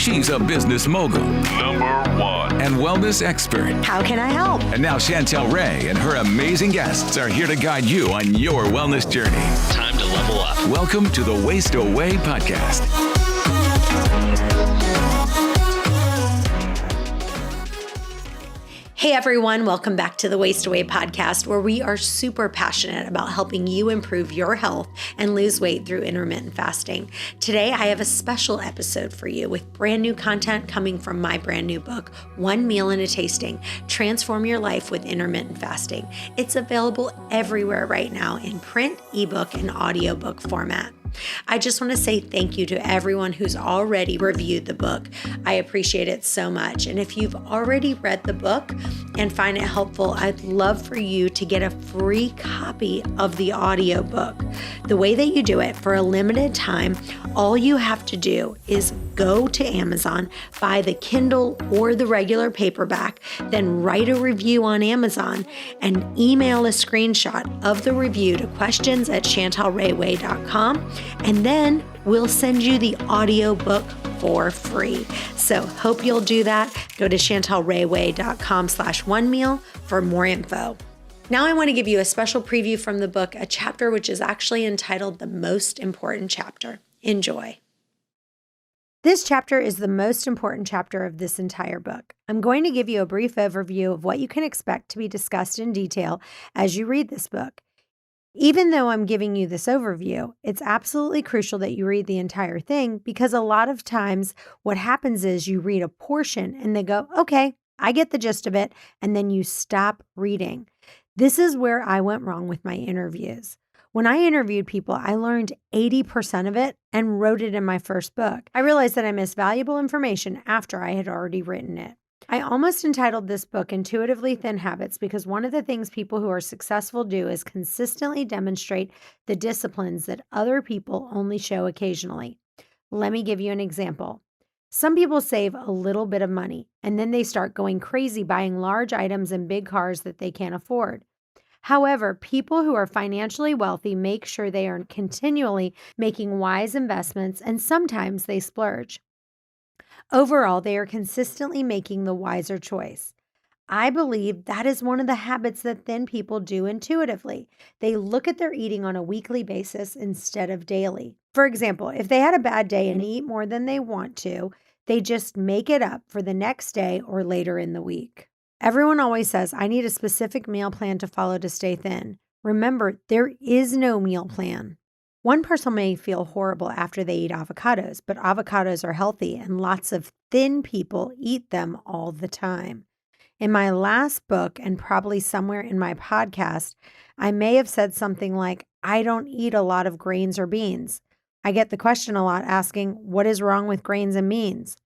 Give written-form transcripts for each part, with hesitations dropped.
She's a business mogul, #1, and wellness expert. How can I help? And now Chantel Ray and her amazing guests are here to guide you on your wellness journey. Time to level up. Welcome to the Waste Away podcast. Hey everyone, welcome back to the Waste Away podcast, where we are super passionate about helping you improve your health and lose weight through intermittent fasting. Today, I have a special episode for you with brand new content coming from my brand new book, One Meal and a Tasting, Transform Your Life with Intermittent Fasting. It's available everywhere right now in print, ebook, and audiobook format. I just want to say thank you to everyone who's already reviewed the book. I appreciate it so much. And if you've already read the book and find it helpful, I'd love for you to get a free copy of the audiobook. The way that you do it for a limited time, all you have to do is go to Amazon, buy the Kindle or the regular paperback, then write a review on Amazon and email a screenshot of the review to questions@chantelrayway.com. And then we'll send you the audiobook for free. So hope you'll do that. Go to chantelrayway.com/onemeal for more info. Now I want to give you a special preview from the book, a chapter which is actually entitled The Most Important Chapter. Enjoy. This chapter is the most important chapter of this entire book. I'm going to give you a brief overview of what you can expect to be discussed in detail as you read this book. Even though I'm giving you this overview, it's absolutely crucial that you read the entire thing, because a lot of times what happens is you read a portion and they go, okay, I get the gist of it, and then you stop reading. This is where I went wrong with my interviews. When I interviewed people, I learned 80% of it and wrote it in my first book. I realized that I missed valuable information after I had already written it. I almost entitled this book Intuitively Thin Habits because one of the things people who are successful do is consistently demonstrate the disciplines that other people only show occasionally. Let me give you an example. Some people save a little bit of money and then they start going crazy buying large items and big cars that they can't afford. However, people who are financially wealthy make sure they are continually making wise investments, and sometimes they splurge. Overall, they are consistently making the wiser choice. I believe that is one of the habits that thin people do intuitively. They look at their eating on a weekly basis instead of daily. For example, if they had a bad day and eat more than they want to, they just make it up for the next day or later in the week. Everyone always says, I need a specific meal plan to follow to stay thin. Remember, there is no meal plan. One person may feel horrible after they eat avocados, but avocados are healthy and lots of thin people eat them all the time. In my last book, and probably somewhere in my podcast, I may have said something like, I don't eat a lot of grains or beans. I get the question a lot asking, what is wrong with grains and beans?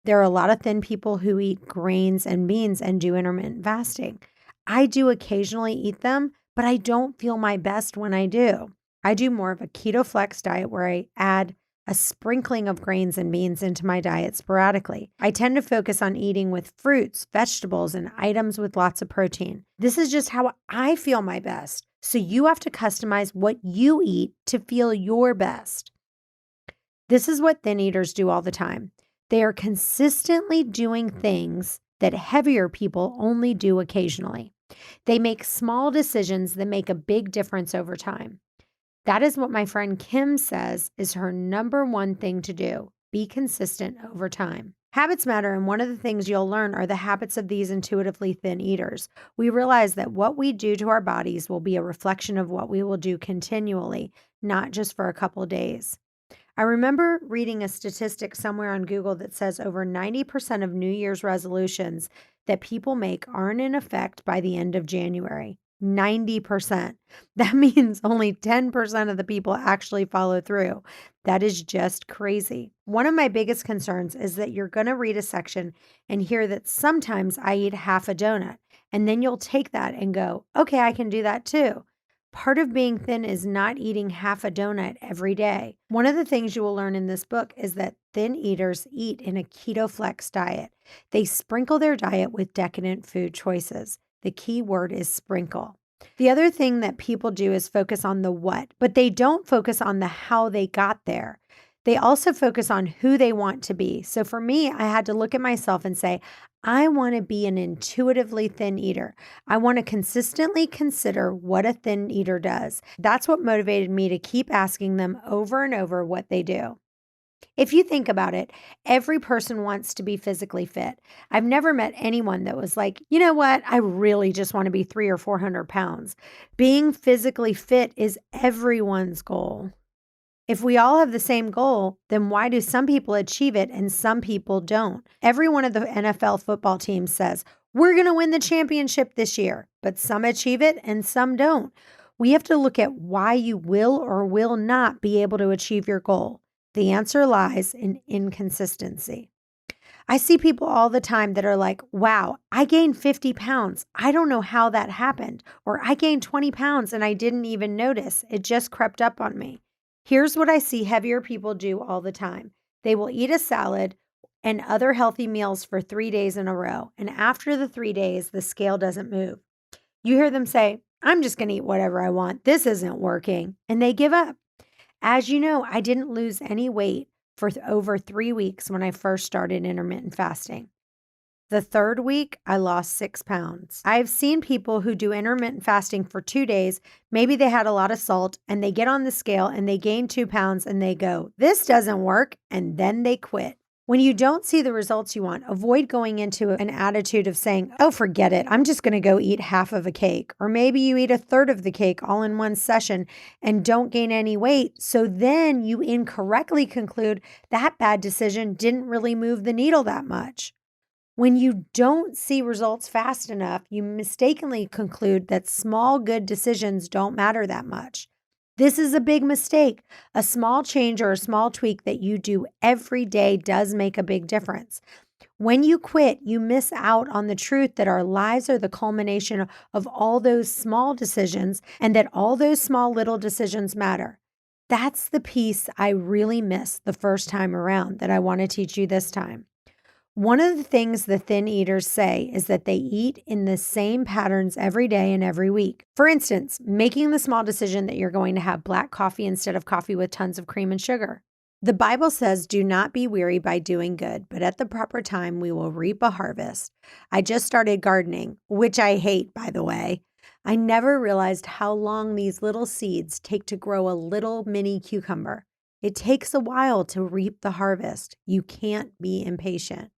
There are a lot of thin people who eat grains and beans and do intermittent fasting. I do occasionally eat them, but I don't feel my best when I do. I do more of a keto flex diet where I add a sprinkling of grains and beans into my diet sporadically. I tend to focus on eating with fruits, vegetables, and items with lots of protein. This is just how I feel my best. So you have to customize what you eat to feel your best. This is what thin eaters do all the time. They are consistently doing things that heavier people only do occasionally. They make small decisions that make a big difference over time. That is what my friend Kim says is her number one thing to do. Be consistent over time. Habits matter, and one of the things you'll learn are the habits of these intuitively thin eaters. We realize that what we do to our bodies will be a reflection of what we will do continually, not just for a couple of days. I remember reading a statistic somewhere on Google that says over 90% of New Year's resolutions that people make aren't in effect by the end of January. 90%. That means only 10% of the people actually follow through. That is just crazy. One of my biggest concerns is that you're going to read a section and hear that sometimes I eat half a donut, and then you'll take that and go, okay, I can do that too. Part of being thin is not eating half a donut every day. One of the things you will learn in this book is that thin eaters eat in a keto flex diet. They sprinkle their diet with decadent food choices. The key word is sprinkle. The other thing that people do is focus on the what, but they don't focus on the how they got there. They also focus on who they want to be. So for me, I had to look at myself and say, I want to be an intuitively thin eater. I want to consistently consider what a thin eater does. That's what motivated me to keep asking them over and over what they do. If you think about it, every person wants to be physically fit. I've never met anyone that was like, you know what? I really just want to be 300 or 400 pounds. Being physically fit is everyone's goal. If we all have the same goal, then why do some people achieve it and some people don't? Every one of the NFL football teams says, we're going to win the championship this year, but some achieve it and some don't. We have to look at why you will or will not be able to achieve your goal. The answer lies in inconsistency. I see people all the time that are like, wow, I gained 50 pounds. I don't know how that happened. Or I gained 20 pounds and I didn't even notice. It just crept up on me. Here's what I see heavier people do all the time. They will eat a salad and other healthy meals for 3 days in a row. And after the 3 days, the scale doesn't move. You hear them say, I'm just going to eat whatever I want. This isn't working. And they give up. As you know, I didn't lose any weight for over 3 weeks when I first started intermittent fasting. The third week, I lost 6 pounds. I've seen people who do intermittent fasting for 2 days. Maybe they had a lot of salt and they get on the scale and they gain 2 pounds and they go, this doesn't work. And then they quit. When you don't see the results you want, avoid going into an attitude of saying, oh, forget it. I'm just going to go eat half of a cake. Or maybe you eat a third of the cake all in one session and don't gain any weight. So then you incorrectly conclude that bad decision didn't really move the needle that much. When you don't see results fast enough, you mistakenly conclude that small good decisions don't matter that much. This is a big mistake. A small change or a small tweak that you do every day does make a big difference. When you quit, you miss out on the truth that our lives are the culmination of all those small decisions and that all those small little decisions matter. That's the piece I really missed the first time around that I want to teach you this time. One of the things the thin eaters say is that they eat in the same patterns every day and every week. For instance, making the small decision that you're going to have black coffee instead of coffee with tons of cream and sugar. The Bible says, do not be weary by doing good, but at the proper time we will reap a harvest. I just started gardening, which I hate, by the way. I never realized how long these little seeds take to grow a little mini cucumber. It takes a while to reap the harvest. You can't be impatient.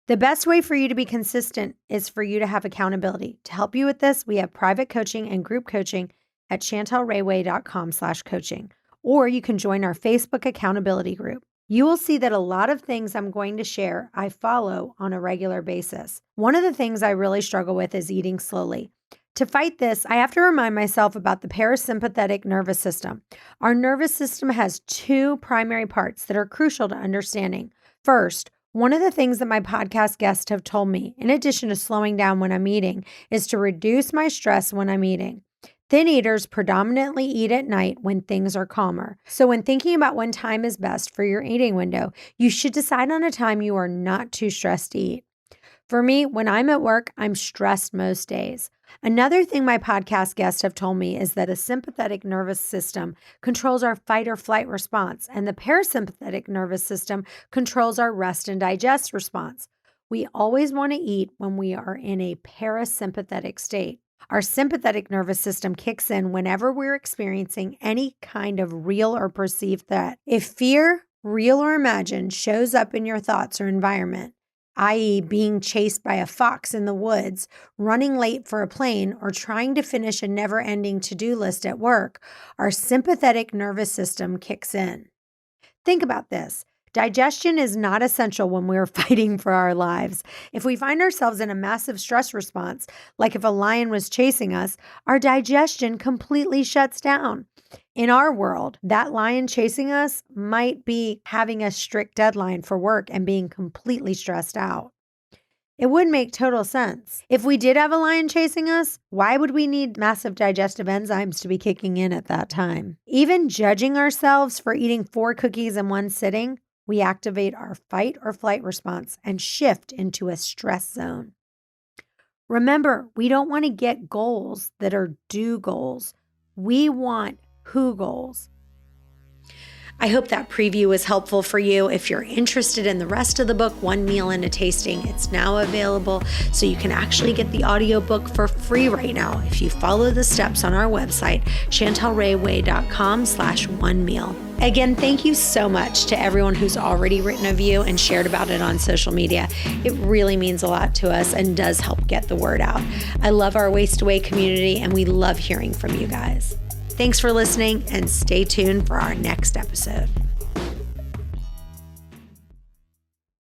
The best way for you to be consistent is for you to have accountability. To help you with this, we have private coaching and group coaching at chantelrayway.com/coaching, or you can join our Facebook accountability group. You will see that a lot of things I'm going to share, I follow on a regular basis. One of the things I really struggle with is eating slowly. To fight this, I have to remind myself about the parasympathetic nervous system. Our nervous system has 2 primary parts that are crucial to understanding. First, one of the things that my podcast guests have told me, in addition to slowing down when I'm eating, is to reduce my stress when I'm eating. Thin eaters predominantly eat at night when things are calmer. So when thinking about when time is best for your eating window, you should decide on a time you are not too stressed to eat. For me, when I'm at work, I'm stressed most days. Another thing my podcast guests have told me is that a sympathetic nervous system controls our fight or flight response, and the parasympathetic nervous system controls our rest and digest response. We always want to eat when we are in a parasympathetic state. Our sympathetic nervous system kicks in whenever we're experiencing any kind of real or perceived threat. If fear, real or imagined, shows up in your thoughts or environment, i.e., being chased by a fox in the woods, running late for a plane, or trying to finish a never-ending to-do list at work, our sympathetic nervous system kicks in. Think about this. Digestion is not essential when we're fighting for our lives. If we find ourselves in a massive stress response, like if a lion was chasing us, our digestion completely shuts down. In our world, that lion chasing us might be having a strict deadline for work and being completely stressed out. It would make total sense. If we did have a lion chasing us, why would we need massive digestive enzymes to be kicking in at that time? Even judging ourselves for eating 4 cookies in one sitting, we activate our fight or flight response and shift into a stress zone. Remember, we don't want to get goals that are do goals. We want who goals. I hope that preview was helpful for you. If you're interested in the rest of the book, One Meal and a Tasting, it's now available, so you can actually get the audiobook for free right now if you follow the steps on our website, chantelrayway.com/onemeal. Again, thank you so much to everyone who's already written a review and shared about it on social media. It really means a lot to us and does help get the word out. I love our Waste Away community, and we love hearing from you guys. Thanks for listening, and stay tuned for our next episode.